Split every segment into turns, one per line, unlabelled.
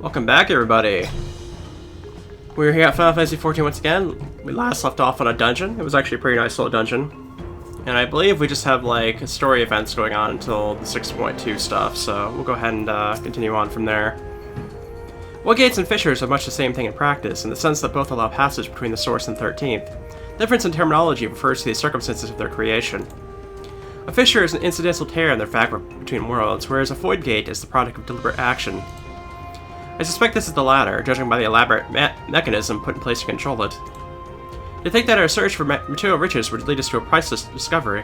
Welcome back, everybody. We're here at Final Fantasy XIV once again. We last left off on a dungeon. It was actually a pretty nice little dungeon. And I believe we just have, like, story events going on until the 6.2 stuff, so we'll go ahead and continue on from there. Gates and fissures are much the same thing in practice, in the sense that both allow passage between the source and 13th. The difference in terminology refers to the circumstances of their creation. A fissure is an incidental tear in their fabric between worlds, whereas a void gate is the product of deliberate action. I suspect this is the latter, judging by the elaborate mechanism put in place to control it. To think that our search for material riches would lead us to a priceless discovery.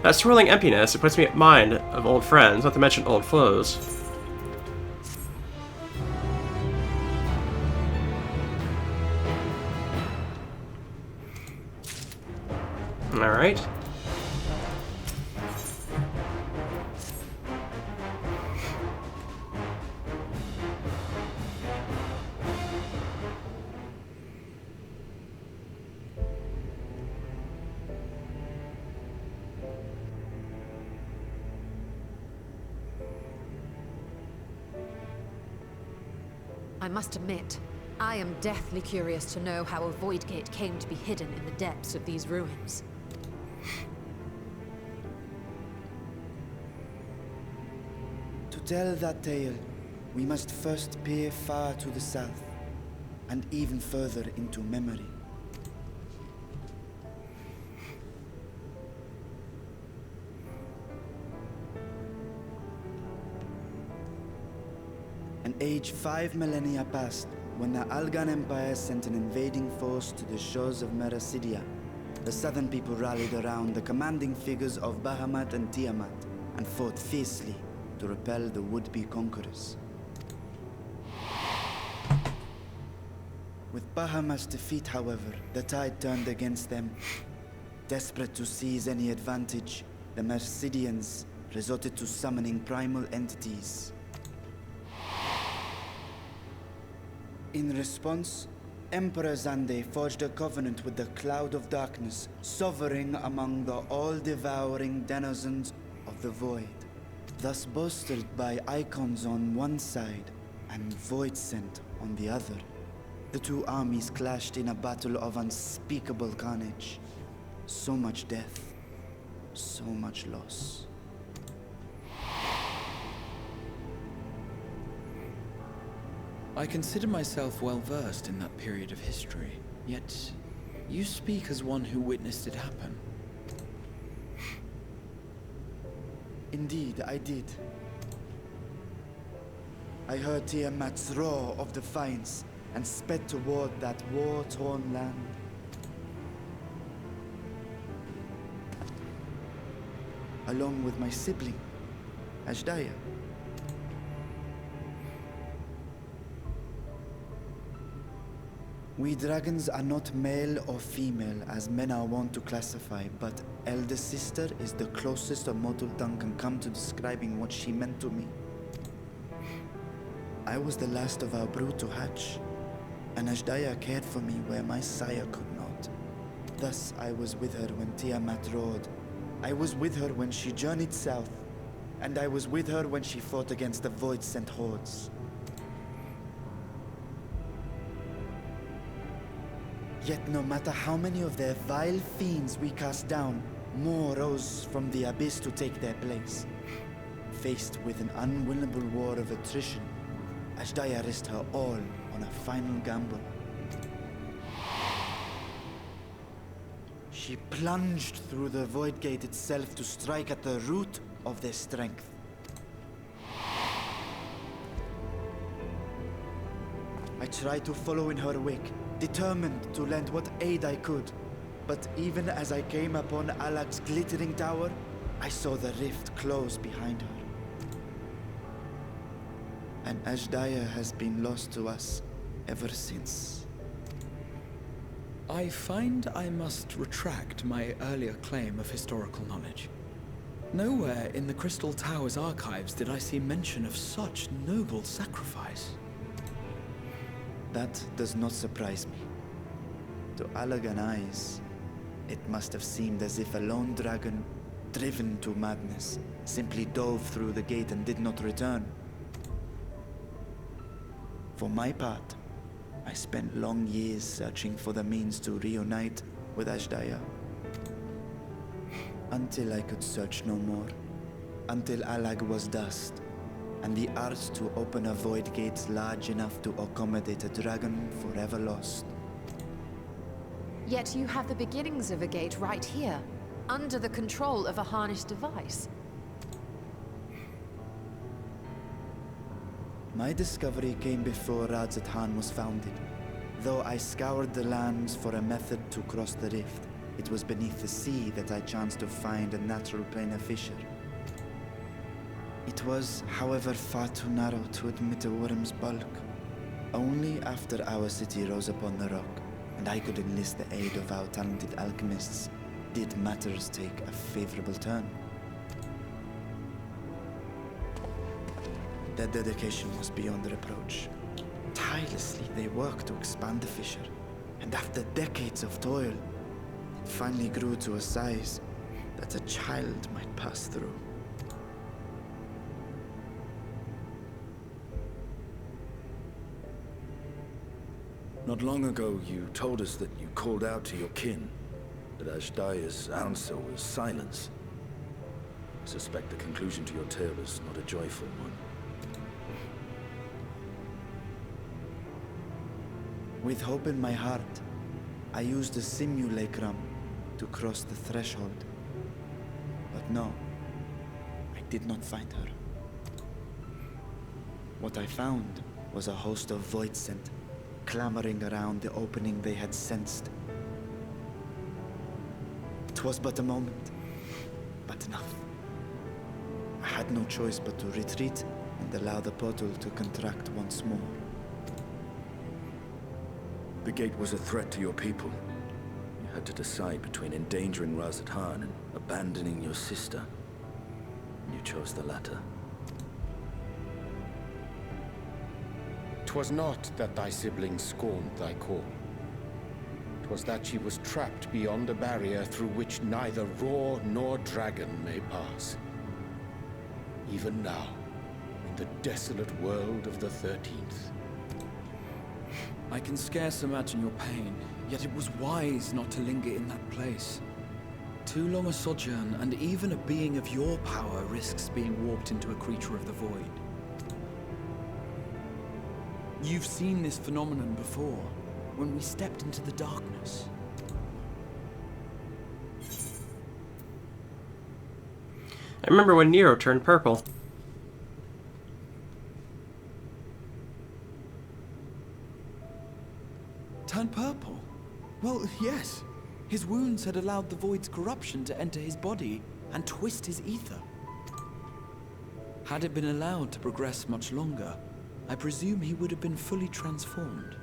That swirling emptiness, it puts me in mind of old friends, not to mention old foes. Alright.
I must admit, I am deathly curious to know how a void gate came to be hidden in the depths of these ruins.
To tell that tale, we must first peer far to the south, and even further into memory. An age 5 millennia passed when the Algan Empire sent an invading force to the shores of Merasidia. The southern people rallied around the commanding figures of Bahamut and Tiamat and fought fiercely to repel the would-be conquerors. With Bahamut's defeat, however, the tide turned against them. Desperate to seize any advantage, the Mercidians resorted to summoning primal entities. In response, Emperor Zande forged a covenant with the Cloud of Darkness, sovereign among the all-devouring denizens of the Void. Thus bolstered by icons on one side and Void Scent on the other, the two armies clashed in a battle of unspeakable carnage. So much death, so much loss.
I consider myself well versed in that period of history, yet you speak as one who witnessed it happen.
Indeed, I did. I heard Tiamat's roar of defiance and sped toward that war-torn land. Along with my sibling, Ashdaya. We dragons are not male or female as men are wont to classify, but elder sister is the closest a mortal tongue can come to describing what she meant to me. I was the last of our brood to hatch, and Ashdaya cared for me where my sire could not. Thus I was with her when Tiamat roared. I was with her when she journeyed south, and I was with her when she fought against the Void-sent hordes. Yet no matter how many of their vile fiends we cast down, more rose from the abyss to take their place. Faced with an unwinnable war of attrition, Ashdaya risked her all on a final gamble. She plunged through the Void Gate itself to strike at the root of their strength. I tried to follow in her wake, determined to lend what aid I could. But even as I came upon Alak's glittering tower, I saw the rift close behind her. And Ashdaya has been lost to us ever since.
I find I must retract my earlier claim of historical knowledge. Nowhere in the Crystal Tower's archives did I see mention of such noble sacrifice.
That does not surprise me. To Allagan eyes, it must have seemed as if a lone dragon, driven to madness, simply dove through the gate and did not return. For my part, I spent long years searching for the means to reunite with Ashdaya. Until I could search no more. Until Alag was dust, and the art to open a void gate large enough to accommodate a dragon forever lost.
Yet you have the beginnings of a gate right here, under the control of a harnessed device.
My discovery came before Radzat was founded. Though I scoured the lands for a method to cross the rift, it was beneath the sea that I chanced to find a natural planar fissure. It was, however, far too narrow to admit a worm's bulk. Only after our city rose upon the rock, and I could enlist the aid of our talented alchemists, did matters take a favorable turn. Their dedication was beyond reproach. Tirelessly they worked to expand the fissure, and after decades of toil, it finally grew to a size that a child might pass through.
Not long ago, you told us that you called out to your kin, that Ashdaya's answer was silence. I suspect the conclusion to your tale is not a joyful one.
With hope in my heart, I used a simulacrum to cross the threshold. But no, I did not find her. What I found was a host of void scent, clamoring around the opening they had sensed. It was but a moment, but enough. I had no choice but to retreat and allow the portal to contract once more.
The gate was a threat to your people. You had to decide between endangering Razat and abandoning your sister. You chose the latter.
'Twas not that thy sibling scorned thy call. 'Twas that she was trapped beyond a barrier through which neither roar nor dragon may pass. Even now, in the desolate world of the 13th.
I can scarce imagine your pain, yet it was wise not to linger in that place. Too long a sojourn, and even a being of your power risks being warped into a creature of the void. You've seen this phenomenon before, when we stepped into the darkness.
I remember when Nero turned purple.
Turned purple? Well, yes. His wounds had allowed the void's corruption to enter his body and twist his ether. Had it been allowed to progress much longer, I presume he would have been fully transformed.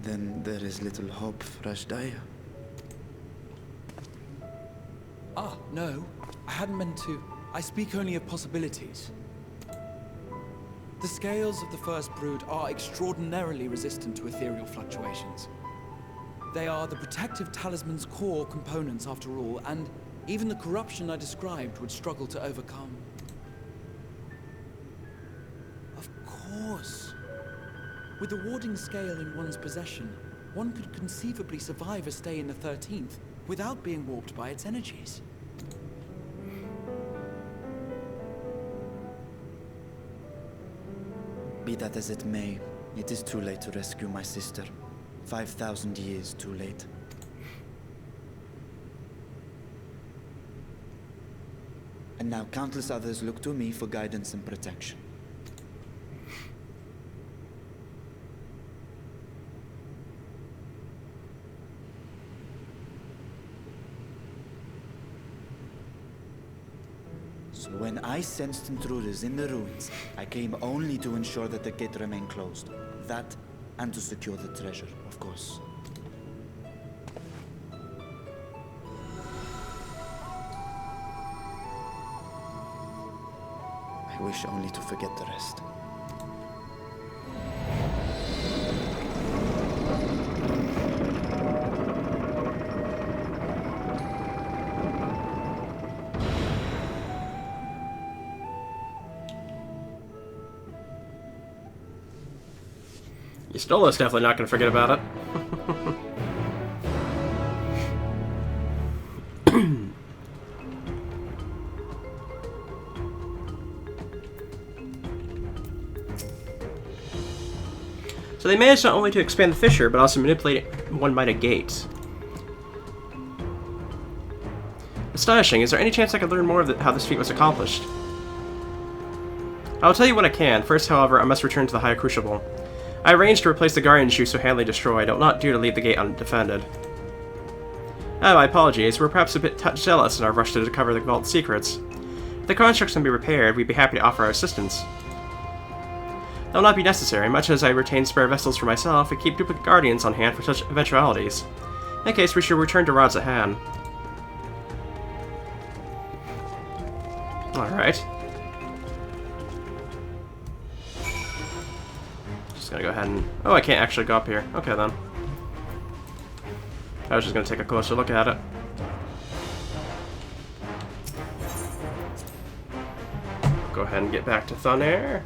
Then there is little hope for Ashdaya.
Ah, no. I hadn't meant to. I speak only of possibilities. The scales of the first brood are extraordinarily resistant to ethereal fluctuations. They are the protective talisman's core components after all, and even the corruption I described would struggle to overcome. Of course. With the warding scale in one's possession, one could conceivably survive a stay in the 13th without being warped by its energies.
Be that as it may, it is too late to rescue my sister. 5,000 years too late. And now countless others look to me for guidance and protection. So when I sensed intruders in the ruins, I came only to ensure that the gate remained closed. That, and to secure the treasure, of course. I wish only to forget the rest.
Yastola's definitely not going to forget about it. So they managed not only to expand the fissure, but also manipulate one mighty gate. Astonishing. Is there any chance I could learn more of how this feat was accomplished? I'll tell you when I can. First, however, I must return to the High Crucible. I arranged to replace the guardian shoe so handily destroyed. It will not do to leave the gate undefended. Oh, my apologies. We're perhaps a bit jealous in our rush to discover the vault's secrets. If the constructs can be repaired, we'd be happy to offer our assistance. That will not be necessary. Much as I retain spare vessels for myself, we keep duplicate guardians on hand for such eventualities. In that case, we should return to Rods at hand. Alright. Just gonna go ahead and... Oh, I can't actually go up here. Okay, then. I was just gonna take a closer look at it. Go ahead and get back to Thunair.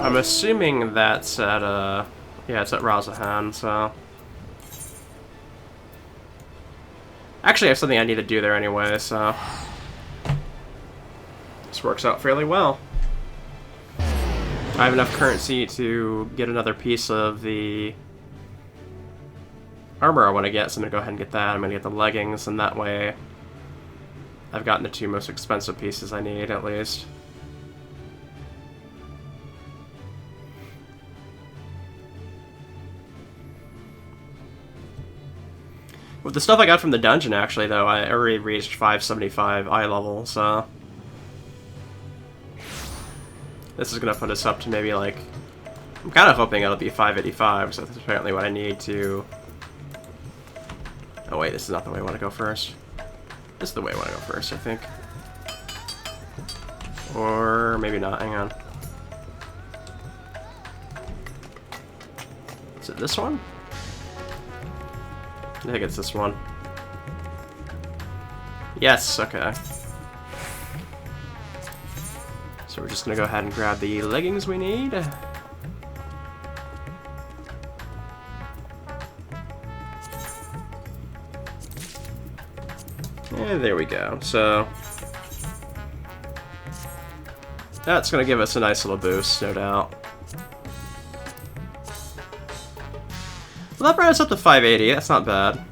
I'm assuming that's at, yeah, it's at Razahan, so... Actually, I have something I need to do there anyway, so... This works out fairly well. I have enough currency to get another piece of the armor I want to get, so I'm going to go ahead and get that. I'm going to get the leggings, and that way I've gotten the two most expensive pieces I need, at least. With the stuff I got from the dungeon, actually, though, I already reached 575 eye level, so... This is going to put us up to maybe, like... I'm kind of hoping it'll be 585, so that's apparently what I need to... Oh wait, this is not the way I want to go first. This is the way I want to go first, I think. Or maybe not, hang on. Is it this one? I think it's this one. Yes, okay. So we're just gonna go ahead and grab the leggings we need. And there we go. So that's gonna give us a nice little boost, no doubt. Well, that brought us up to 580. That's not bad.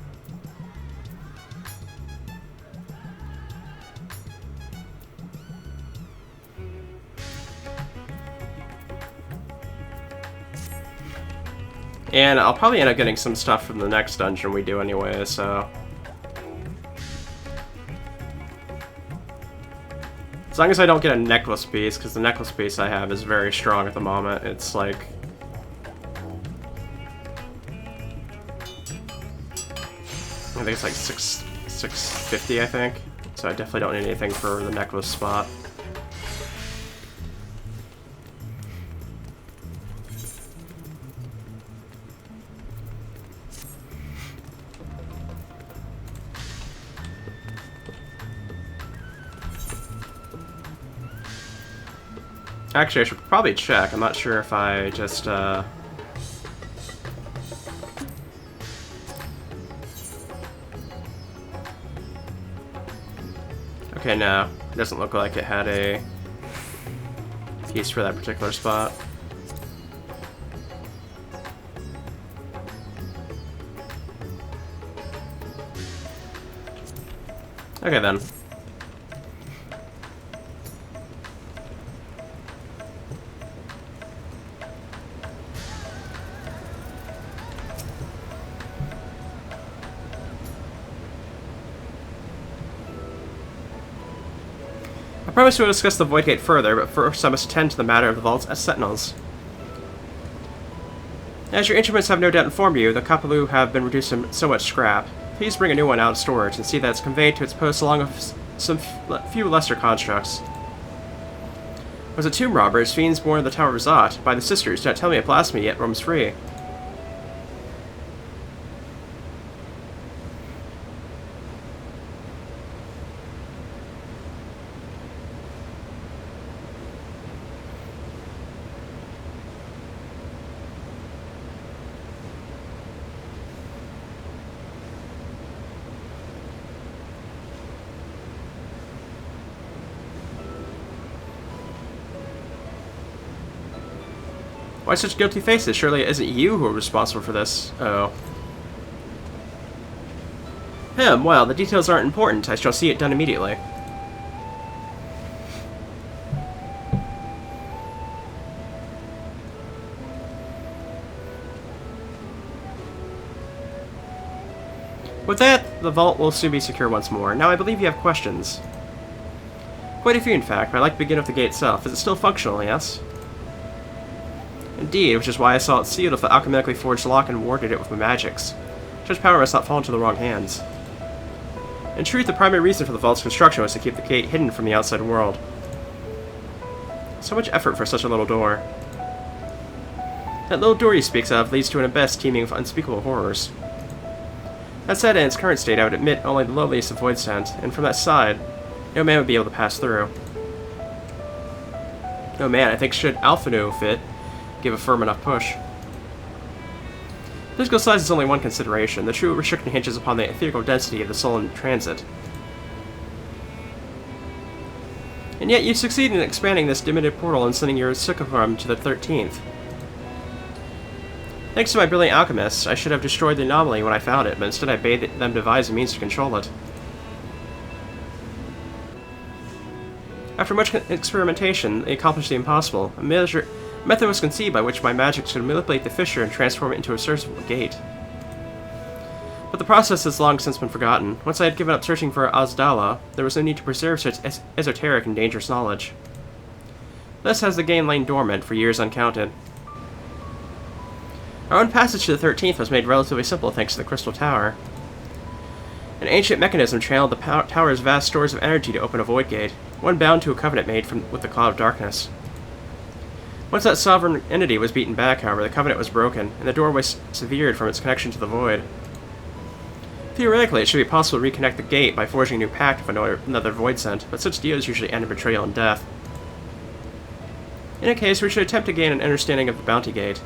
And I'll probably end up getting some stuff from the next dungeon we do anyway, so... As long as I don't get a necklace piece, because the necklace piece I have is very strong at the moment. It's like... I think it's like 650, I think. So I definitely don't need anything for the necklace spot. Actually, I should probably check. I'm not sure if I just, Okay, no. It doesn't look like it had a piece for that particular spot. Okay, then. I promise we'll discuss the Void Gate further, but first I must attend to the matter of the vaults as sentinels. As your instruments have no doubt informed you, the Kapalu have been reduced to so much scrap. Please bring a new one out of storage and see that it's conveyed to its post along with some few lesser constructs. Was it tomb robbers, fiends born of the Tower of Zot, by the sisters, do not tell me it blasphemy, yet roams free. Why such guilty faces? Surely it isn't you who are responsible for this. Oh. Well, the details aren't important. I shall see it done immediately. With that, the vault will soon be secure once more. Now I believe you have questions. Quite a few, in fact, but I'd like to begin with the gate itself. Is it still functional, yes? Indeed, which is why I saw it sealed with the alchemically forged lock and warded it with my magics. Such power must not fall into the wrong hands. In truth, the primary reason for the vault's construction was to keep the gate hidden from the outside world. So much effort for such a little door. That little door he speaks of leads to an abyss teeming with unspeakable horrors. That said, in its current state, I would admit only the lowliest of void scent, and from that side, no man would be able to pass through. No man, I think, should Alphanu fit, give a firm enough push. Physical size is only one consideration. The true restriction hinges upon the ethereal density of the soul in transit. And yet you succeed in expanding this diminutive portal and sending your Sycophrum to the 13th. Thanks to my brilliant alchemists, I should have destroyed the anomaly when I found it, but instead I bade them devise a means to control it. After much experimentation, they accomplished the impossible. A method was conceived by which my magics could manipulate the fissure and transform it into a serviceable gate. But the process has long since been forgotten. Once I had given up searching for Azdala, there was no need to preserve such esoteric and dangerous knowledge. Thus has the game lain dormant for years uncounted. Our own passage to the 13th was made relatively simple thanks to the Crystal Tower. An ancient mechanism channeled the tower's vast stores of energy to open a void gate, one bound to a covenant made with the Cloud of Darkness. Once that sovereign entity was beaten back, however, the covenant was broken, and the door was severed from its connection to the void. Theoretically, it should be possible to reconnect the gate by forging a new pact with another void scent, but such deals usually end in betrayal and death. In any case, we should attempt to gain an understanding of the Bounty Gate.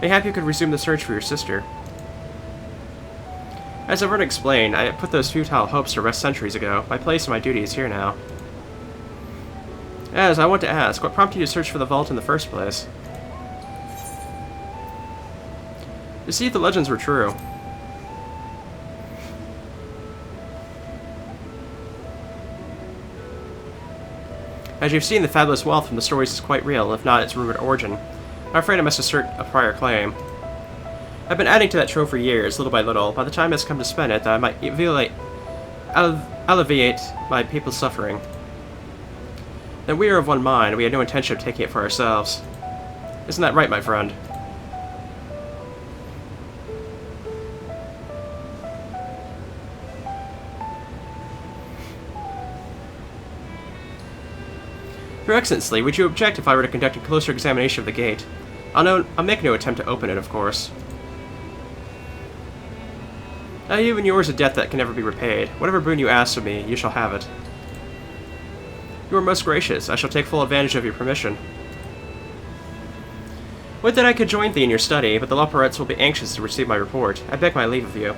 Mayhap you could resume the search for your sister. As I've already explained, I put those futile hopes to rest centuries ago. My place and my duty is here now. As I want to ask, what prompted you to search for the vault in the first place? To see if the legends were true. As you've seen, the fabulous wealth from the stories is quite real, if not its rumored origin. I'm afraid I must assert a prior claim. I've been adding to that trove for years, little by little. By the time has come to spend it, that I might alleviate my people's suffering. Then we are of one mind, we had no intention of taking it for ourselves. Isn't that right, my friend? Your Excellency, would you object if I were to conduct a closer examination of the gate? I'll make no attempt to open it, of course. I owe you and yours a debt that can never be repaid. Whatever boon you ask of me, you shall have it. You are most gracious. I shall take full advantage of your permission. Would that I could join thee in your study, but the Loporettes will be anxious to receive my report. I beg my leave of you.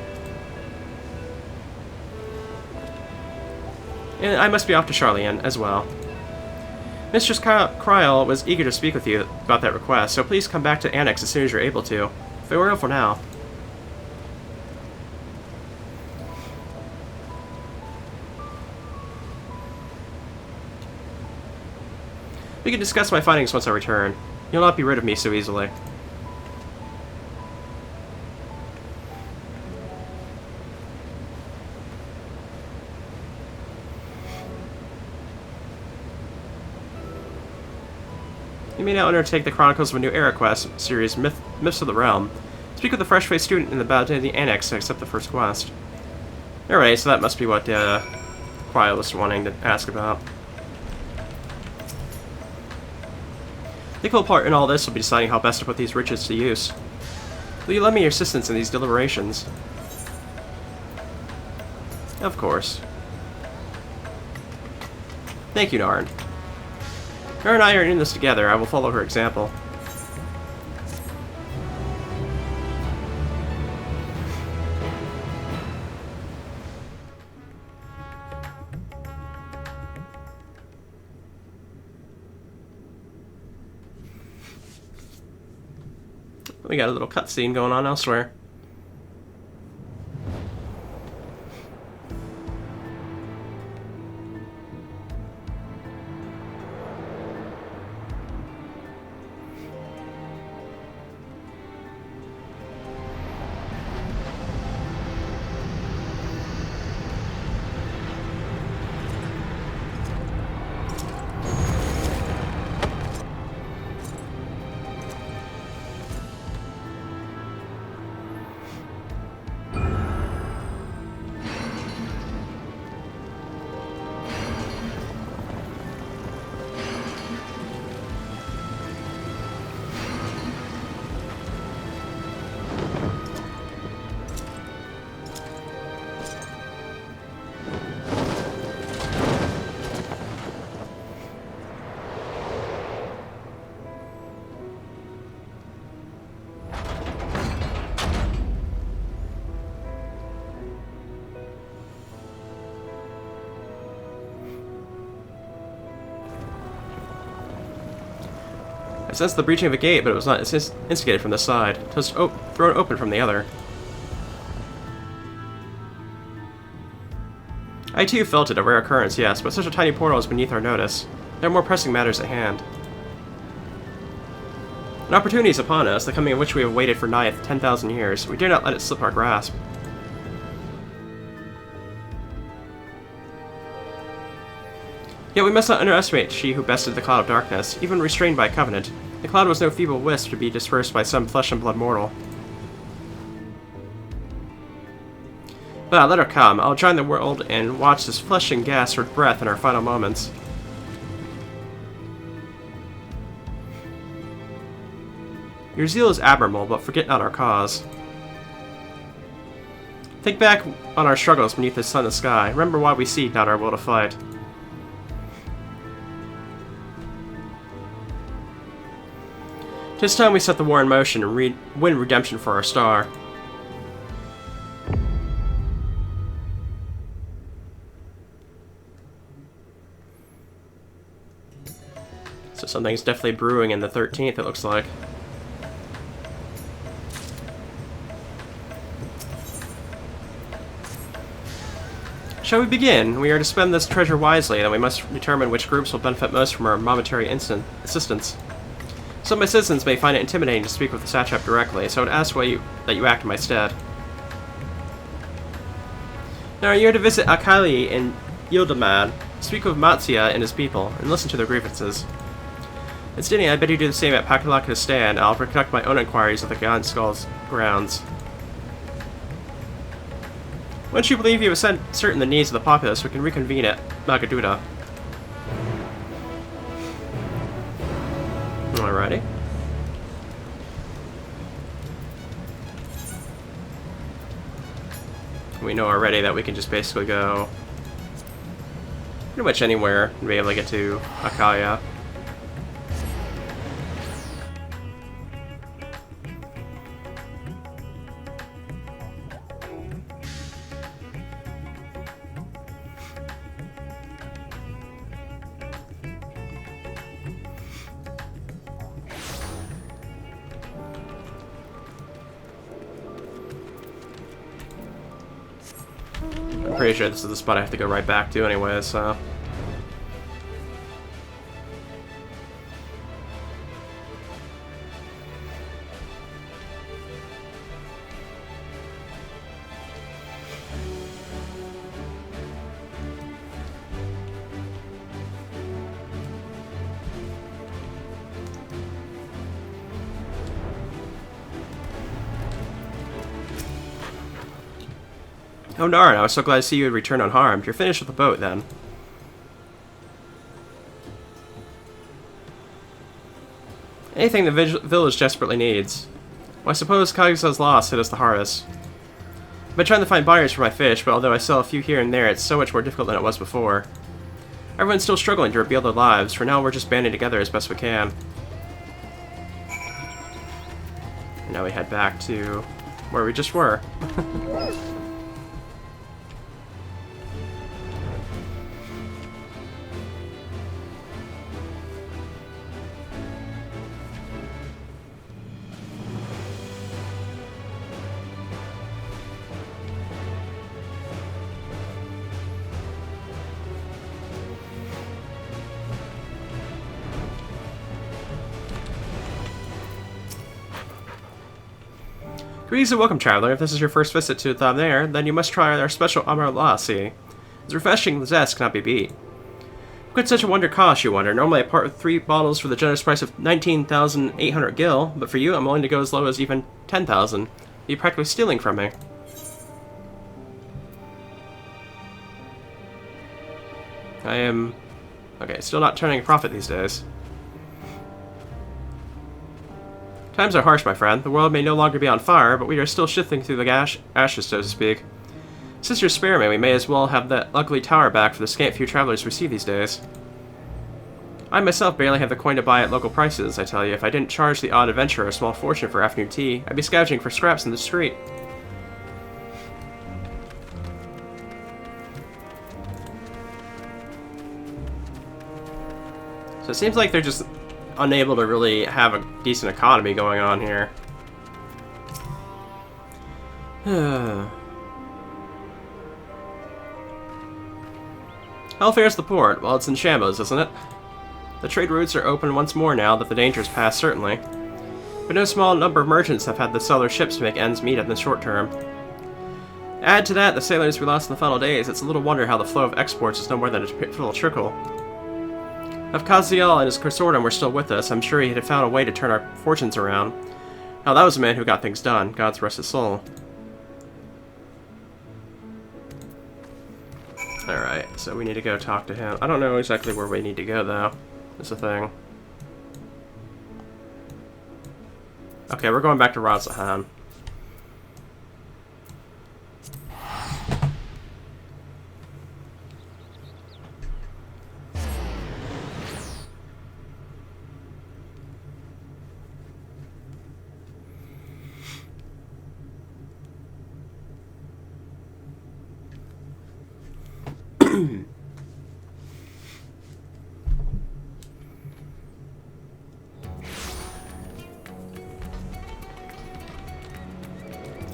And I must be off to Charlian as well. Mistress Kryl was eager to speak with you about that request, so please come back to Annex as soon as you're able to. Farewell for now. We can discuss my findings once I return. You'll not be rid of me so easily. You may now undertake the Chronicles of a New Era quest series, Myths of the Realm. Speak with the fresh-faced student in the Bounty Annex to accept the first quest. Alright, so that must be what Kryl was wanting to ask about. The equal part in all this will be deciding how best to put these riches to use. Will you lend me your assistance in these deliberations? Of course. Thank you, Narn. Her and I are in this together. I will follow her example. We got a little cutscene going on elsewhere. I sensed the breaching of a gate, but it was not instigated from this side. It was thrown open from the other. I too felt it, a rare occurrence, yes, but such a tiny portal is beneath our notice. There are more pressing matters at hand. An opportunity is upon us, the coming of which we have waited for nigh 10,000 years. We dare not let it slip our grasp. Yet we must not underestimate she who bested the Cloud of Darkness, even restrained by covenant. The cloud was no feeble wisp to be dispersed by some flesh-and-blood mortal. But let her come. I'll join the world and watch this flesh and gas her breath in our final moments. Your zeal is admirable, but forget not our cause. Think back on our struggles beneath the sun and sky. Remember why we seek not our will to fight. 'Tis time we set the war in motion and win redemption for our star. So something's definitely brewing in the 13th, it looks like. Shall we begin? We are to spend this treasure wisely, and we must determine which groups will benefit most from our momentary assistance. Some of my citizens may find it intimidating to speak with the satrap directly, so I would ask that you act in my stead. Now, you are to visit Akali and Yildirimad, speak with Matsuya and his people, and listen to their grievances. Instead, I bid you do the same at Pakalaka's stand, and I'll conduct my own inquiries of the God Skull's grounds. Once you believe you have certain the needs of the populace, we can reconvene at Magaduda. Alrighty. We know already that we can just basically go pretty much anywhere and be able to get to Akaya. I'm pretty sure this is the spot I have to go right back to anyway, so... Oh darn, I was so glad to see you had returned unharmed. You're finished with the boat, then. Anything the village desperately needs. Well, I suppose Kagusa's loss hit us the hardest. I've been trying to find buyers for my fish, but although I sell a few here and there, it's so much more difficult than it was before. Everyone's still struggling to rebuild their lives. For now, we're just banding together as best we can. And now we head back to where we just were. Greetings and welcome, traveler. If this is your first visit to Thamnair, then you must try our special Amar Lassi. Its refreshing zest cannot be beat. What could such a wonder cost, you wonder? Normally I part with 3 bottles for the generous price of 19,800 gil, but for you I'm willing to go as low as even 10,000. You're practically stealing from me. I am... okay, still not turning a profit these days. Times are harsh, my friend. The world may no longer be on fire, but we are still shifting through the ashes, so to speak. Since you're spare me, we may as well have that ugly tower back for the scant few travelers we see these days. I myself barely have the coin to buy at local prices, I tell you. If I didn't charge the odd adventurer a small fortune for afternoon tea, I'd be scrounging for scraps in the street. So it seems like they're just unable to really have a decent economy going on here. How fares the port? Well, it's in shambles, isn't it? The trade routes are open once more now that the danger's passed, certainly. But no small number of merchants have had to sell their ships to make ends meet in the short term. Add to that the sailors we lost in the final days, it's a little wonder how the flow of exports is no more than a pitiful trickle. If Kaziel and his consortium were still with us, I'm sure he'd have found a way to turn our fortunes around. Now that was a man who got things done. God's rest his soul. Alright, so we need to go talk to him. I don't know exactly where we need to go, though. That's the thing. Okay, we're going back to Razahan.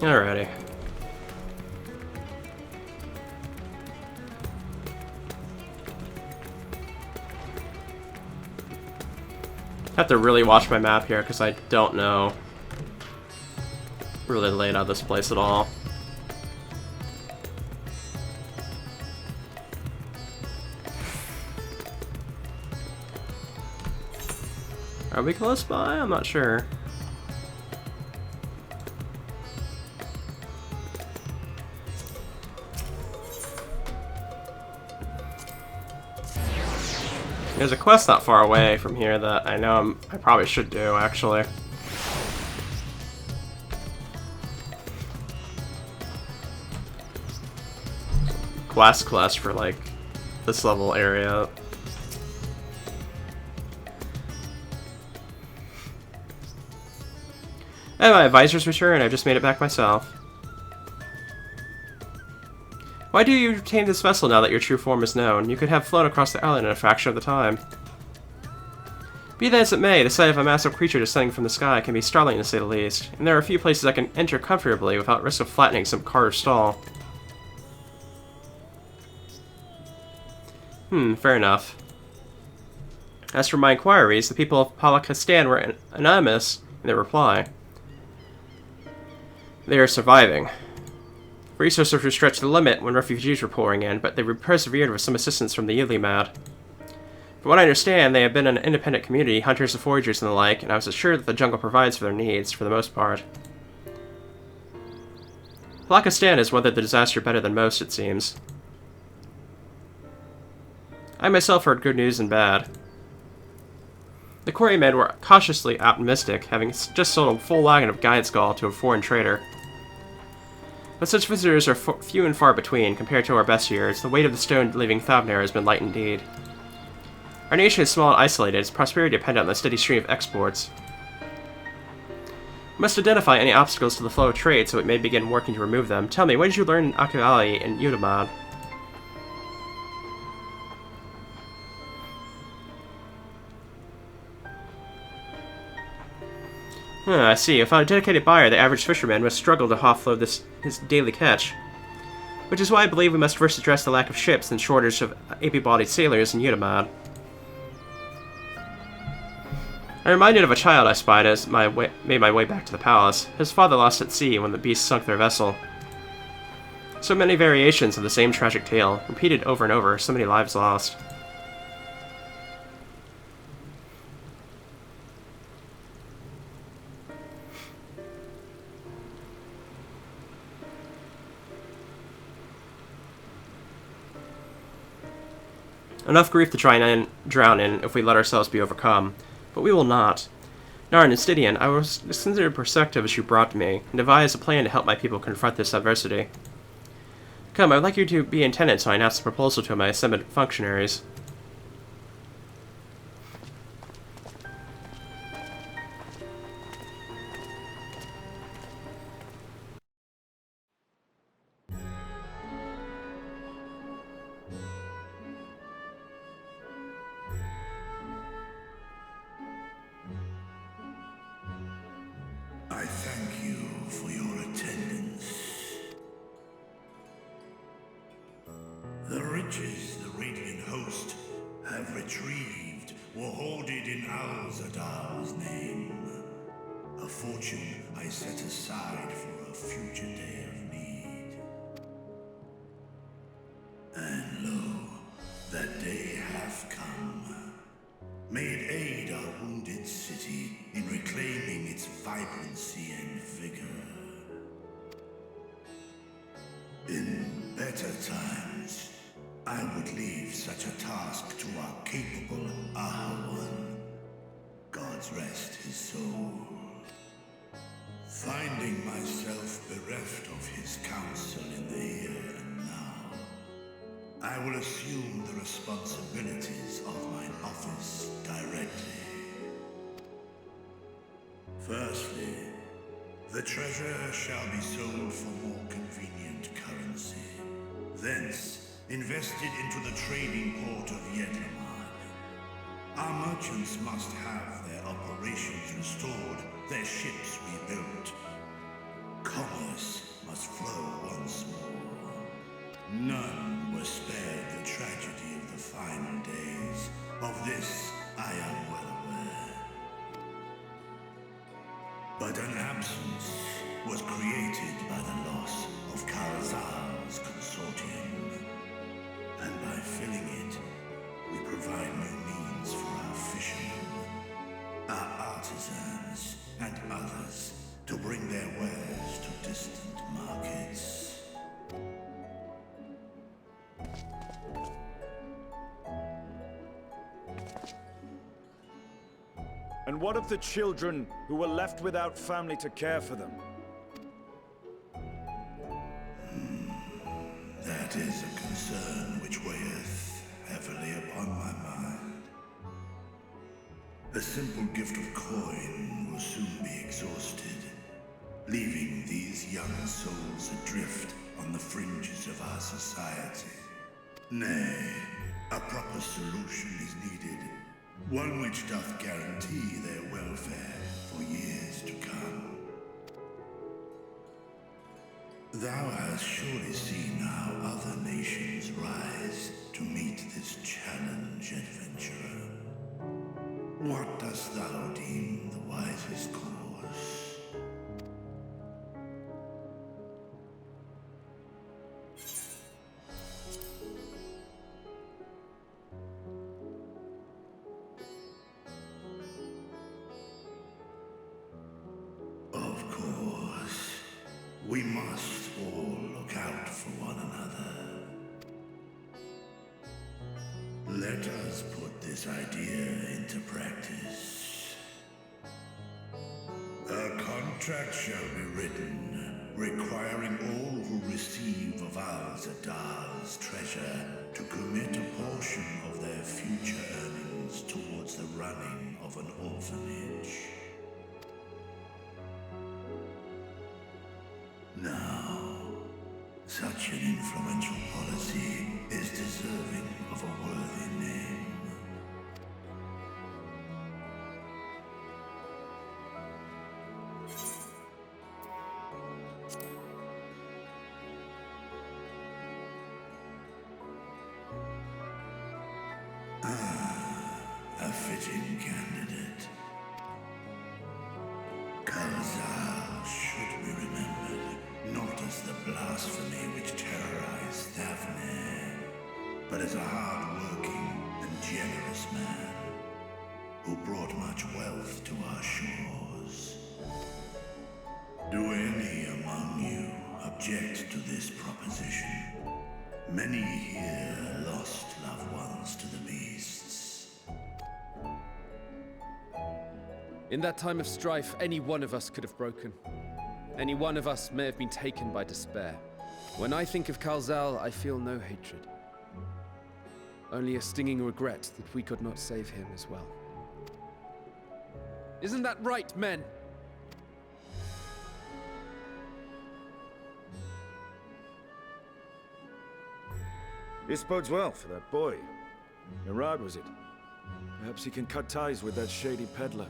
Alrighty. I have to really watch my map here because I don't know really the layout of this place at all. Are we close by? I'm not sure. There's a quest not far away from here that I know I probably should do, actually. Quest for, like, this level area. And my advisor's returned. I've just made it back myself. Why do you retain this vessel now that your true form is known? You could have flown across the island in a fraction of the time. Be that as it may, the sight of a massive creature descending from the sky can be startling to say the least, and there are a few places I can enter comfortably without risk of flattening some cart or stall. Fair enough. As for my inquiries, the people of Palakistan were anonymous in their reply. They are surviving. Resources were stretched to the limit when refugees were pouring in, but they persevered with some assistance from the Ylimad. From what I understand, they have been an independent community, hunters and foragers and the like, and I was assured that the jungle provides for their needs, for the most part. Palakistan has weathered the disaster better than most, it seems. I myself heard good news and bad. The quarrymen were cautiously optimistic, having just sold a full wagon of guide skull to a foreign trader. But such visitors are few and far between compared to our best years. The weight of the stone leaving Thavner has been light indeed. Our nation is small and isolated, its prosperity dependent on the steady stream of exports. We must identify any obstacles to the flow of trade so we may begin working to remove them. Tell me, what did you learn in Akali and Udamad? I see. Without a dedicated buyer, the average fisherman must struggle to offload his daily catch. Which is why I believe we must first address the lack of ships and shortage of able-bodied sailors in Udamad. I'm reminded of a child I spied as made my way back to the palace. His father lost at sea when the beast sunk their vessel. So many variations of the same tragic tale, repeated over and over, so many lives lost. Enough grief to try and drown in if we let ourselves be overcome. But we will not. Narn and Stydian, I was considered a perspective as you brought to me, and devised a plan to help my people confront this adversity. Come, I would like you to be in attendance when I announce the proposal to my assembled functionaries.
I thank you for your attendance. The riches the Radiant Host have retrieved were hoarded in Al-Zadar's name. A fortune I set aside for a future day of need. And lo, that day hath come. May it aid our wounded city in reclaiming its vibrancy and vigor. In better times, I would leave such a task to our capable Ahawan. God's rest his soul. Finding myself bereft of his counsel in the here and now, I will assume the responsibilities of mine office directly. Firstly, the treasure shall be sold for more convenient currency. Thence, invested into the trading port of Yedlamad. Our merchants must have their operations restored, their ships rebuilt. Commerce must flow once more. None were spared the tragedy of the final days. Of this I am well aware. But an absence was created by the loss of Karazar's consortium. And by filling it, we provide new means for our fishermen, our artisans, and others to bring their wares to distant markets.
And what of the children who were left without family to care for them?
That is a concern which weigheth heavily upon my mind. The simple gift of coin will soon be exhausted, leaving these young souls adrift on the fringes of our society. Nay, a proper solution is needed, one which doth guarantee their welfare for years to come. Thou hast surely seen how other nations rise to meet this challenge, adventurer. What dost thou deem the wisest course? Of course, we must all look out for one another. Let us put this idea into practice. A contract shall be written, requiring all who receive of Al-Zadar's treasure to commit a portion of their future earnings towards the running of an orphanage. Now, such an influential policy is deserving of a worthy name. A fitting candidate. Kalazar should be remembered, not as the blasphemy which terrorized Daphne, but as a hard-working and generous man who brought much wealth to our shores. Do any among you object to this proposition? Many here lost loved ones to the beasts.
In that time of strife, any one of us could have broken. Any one of us may have been taken by despair. When I think of Kalzal, I feel no hatred. Only a stinging regret that we could not save him as well. Isn't that right, men?
This bodes well for that boy. Narad, was it? Perhaps he can cut ties with that shady peddler.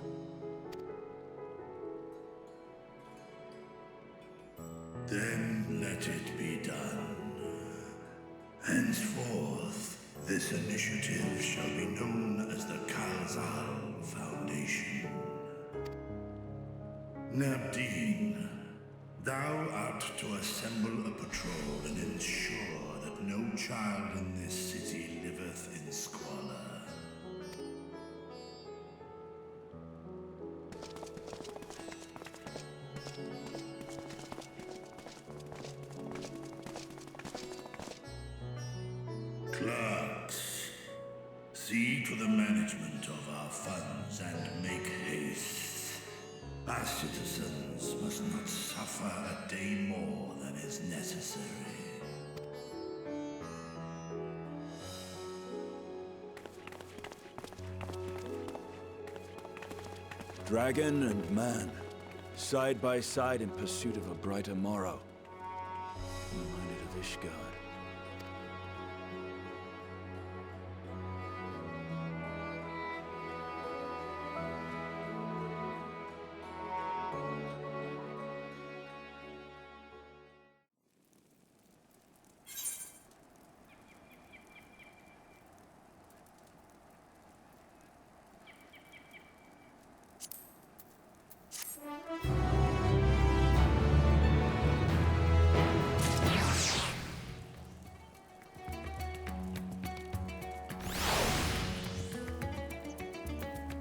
Then let it be done. Henceforth, this initiative shall be known as the Kalzal Foundation. Nabdeen, thou art to assemble a patrol and ensure that no child in this city liveth in squalor. Clerks, see to the management of our funds and make haste. Our citizens must not suffer a day more than is necessary.
Dragon and man, side by side in pursuit of a brighter morrow. I'm reminded of Ishgar.